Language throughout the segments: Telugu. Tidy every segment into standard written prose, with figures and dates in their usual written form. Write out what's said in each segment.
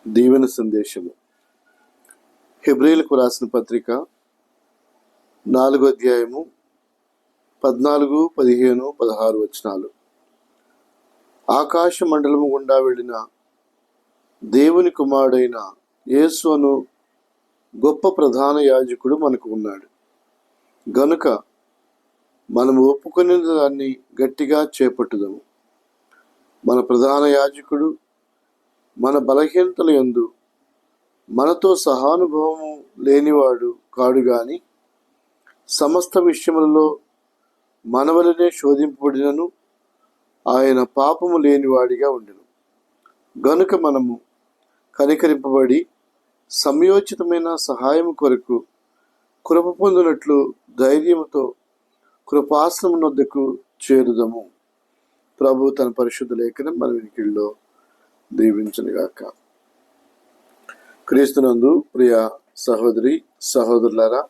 దీవెన సందేశము. హెబ్రీయులకు రాసిన పత్రిక 4వ అధ్యాయము 14, 15, 16 వచనాలు. ఆకాశ మండలము గుండా వెళ్ళిన దేవుని కుమారుడైన యేసు అను గొప్ప ప్రధాన యాజకుడు మనకు ఉన్నాడు గనుక మనము ఒప్పుకునే దాన్ని గట్టిగా చేపట్టుదము. మన ప్రధాన యాజకుడు మన బలహీనతల యందు మనతో సహానుభవము లేనివాడు కాడు గాని సమస్త విషయములలో మనవలనే శోధింపబడినను ఆయన పాపము లేనివాడిగా ఉండెను. గనుక మనము కనికరింపబడి సమయోచితమైన సహాయము కొరకు కృప పొందినట్లు ధైర్యముతో కృపాసనము వద్దకు చేరుదము. ప్రభు తన పరిశుద్ధ లేఖనం మన వినికిడిలో దీవించునుగాక. క్రీస్తునందు ప్రియ సహోదరి సహోదరులారా,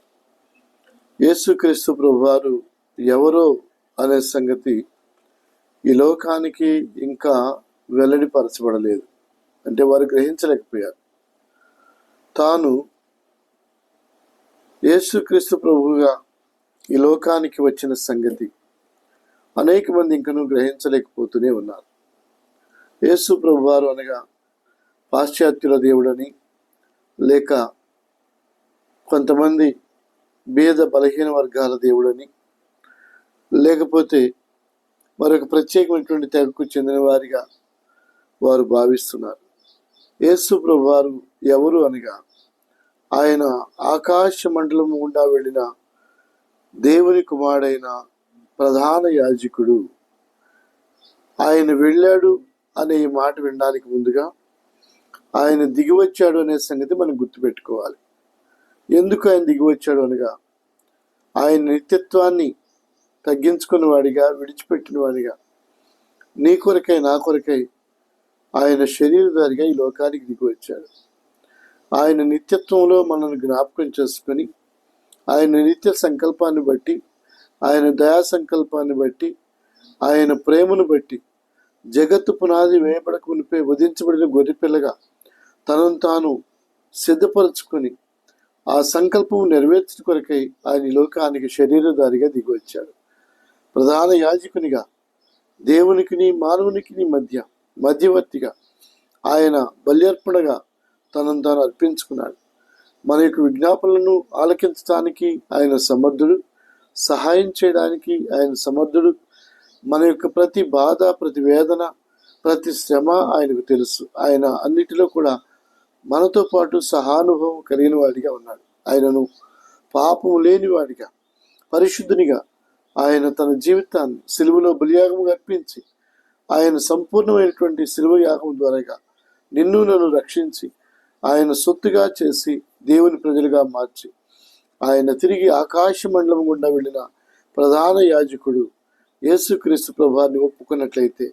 యేసుక్రీస్తు ప్రభువారు ఎవరో అనే సంగతి ఈ లోకానికి ఇంకా వెల్లడిపరచబడలేదు. అంటే వారు గ్రహించలేకపోయారు. తాను యేసుక్రీస్తు ప్రభువుగా ఈ లోకానికి వచ్చిన సంగతి అనేక మంది ఇంకనూ గ్రహించలేకపోతూనే ఉన్నారు. యేసు ప్రభువారు అనగా పాశ్చాత్యుల దేవుడని, లేక కొంతమంది బీద బలహీన వర్గాల దేవుడని, లేకపోతే మరొక ప్రత్యేకమైనటువంటి తెగకు చెందిన వారిగా వారు భావిస్తున్నారు. యేసు ప్రభువారు ఎవరు అనగా ఆయన ఆకాశ మండలము గుండా వెళ్ళిన దేవుని కుమారుడైన ప్రధాన యాజకుడు. ఆయన వెళ్ళాడు అనే ఈ మాట వినడానికి ముందుగా ఆయన దిగివచ్చాడు అనే సంగతి మనం గుర్తుపెట్టుకోవాలి. ఎందుకు ఆయన దిగివచ్చాడు అనగా ఆయన నిత్యత్వాన్ని తగ్గించుకున్న వాడిగా, విడిచిపెట్టిన వాడిగా, నీ కొరకై నా కొరకై ఆయన శరీరధారిగా ఈ లోకానికి దిగివచ్చాడు. ఆయన నిత్యత్వంలో మనల్ని జ్ఞాపకం చేసుకొని ఆయన నిత్య సంకల్పాన్ని బట్టి, ఆయన దయా సంకల్పాన్ని బట్టి, ఆయన ప్రేమను బట్టి జగత్తు పునాది వేయబడక మునిపే వధించబడిన గొర్రెపిల్లగా తనను తాను సిద్ధపరచుకొని ఆ సంకల్పం నెరవేర్చిన కొరకై ఆయన లోకానికి శరీరధారిగా దిగివచ్చాడు. ప్రధాన యాజకునిగా దేవునికి మానవునికి మధ్యవర్తిగా ఆయన బల్యర్పణగా తనను తాను అర్పించుకున్నాడు. మన యొక్క విజ్ఞాపనలను ఆలకించడానికి ఆయన సమర్థుడు, సహాయం చేయడానికి ఆయన సమర్థుడు. మన యొక్క ప్రతి బాధ, ప్రతి వేదన, ప్రతి శ్రమ ఆయనకు తెలుసు. ఆయన అన్నిటిలో కూడా మనతో పాటు సహానుభవం కలిగిన వాడిగా ఉన్నాడు. ఆయనను పాపము లేనివాడిగా, పరిశుద్ధునిగా ఆయన తన జీవితాన్ని సిలువలో బలియాగముగా అర్పించి ఆయన సంపూర్ణమైనటువంటి సిలువ యాగం ద్వారాగా నిన్ను నన్ను రక్షించి ఆయన సొత్తుగా చేసి దేవుని ప్రజలుగా మార్చి ఆయన తిరిగి ఆకాశ మండలం గుండా వెళ్ళిన ప్రధాన యాజకుడు యేసుక్రీస్తు ప్రభువాన్ని ఒప్పుకున్నట్లయితే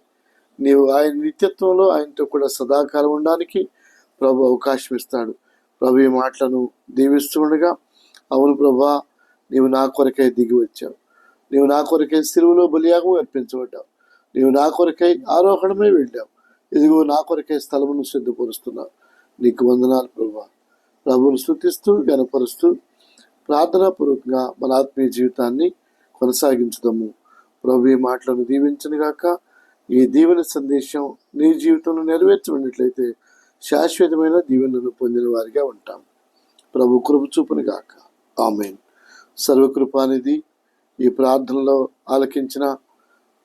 నీవు ఆయన నిత్యత్వంలో ఆయనతో కూడా సదాకాలం ఉండడానికి ప్రభు అవకాశం ఇస్తాడు. ప్రభు ఈ మాటలను దీవిస్తూ ఉండగా, అవును ప్రభా, నీవు నా కొరకై దిగి వచ్చావు, నీవు నా కొరకై సిలువలో బలియాగం అర్పించబడ్డావు, నీవు నా కొరకై ఆరోహణమే వెళ్ళావు, ఇదిగో నా కొరకై స్థలమును సిద్ధపరుస్తున్నావు. నీకు వందనాలు ప్రభా. ప్రభువును స్తుతిస్తూ గణపరుస్తూ ప్రార్థనాపూర్వకంగా మన ఆత్మీయ జీవితాన్ని కొనసాగించుదాము. ప్రభు ఈ మాటలను దీవించను గాక. ఈ దీవెన సందేశం నీ జీవితంలో నెరవేర్చబడినట్లయితే శాశ్వతమైన దీవెనలను పొందిన వారిగా ఉంటాం. ప్రభు కృప చూపును గాక. ఆమేన్. సర్వకృపానిధి ఈ ప్రార్థనలో ఆలకించిన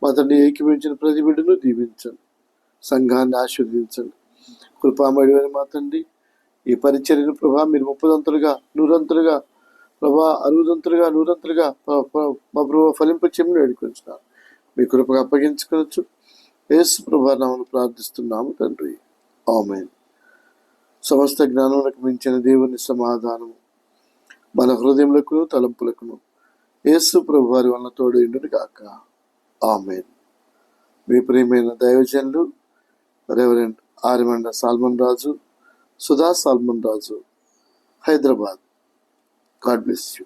మా తండ్రి ఏకీభవించిన ప్రతి బిడ్డను దీవించండి, సంఘాన్ని ఆశీర్వదించండి. కృపామయుడైన మా తండ్రి ఈ పరిచర్యను ప్రభా మీరు 30 100 ప్రభా 60 100 మా ప్రభా ఫలింపచేయమని వేడుకొంచున్నాను. మీ కృపగా అప్పగించుకోవచ్చు. యేసు ప్రభా నామమున ప్రార్థిస్తున్నాము తండ్రి. ఆమేన్. సమస్త జ్ఞానమునకు మించిన దేవుని సమాధానము మన హృదయములకు తలంపులకును యేసు ప్రభు వారి వలన తోడైండును గాక. ఆమేన్. మీ ప్రియమైన దైవజనులు reverend Arimanda Solomon Raju, Sudha Solomon Raju, Hyderabad. God bless you.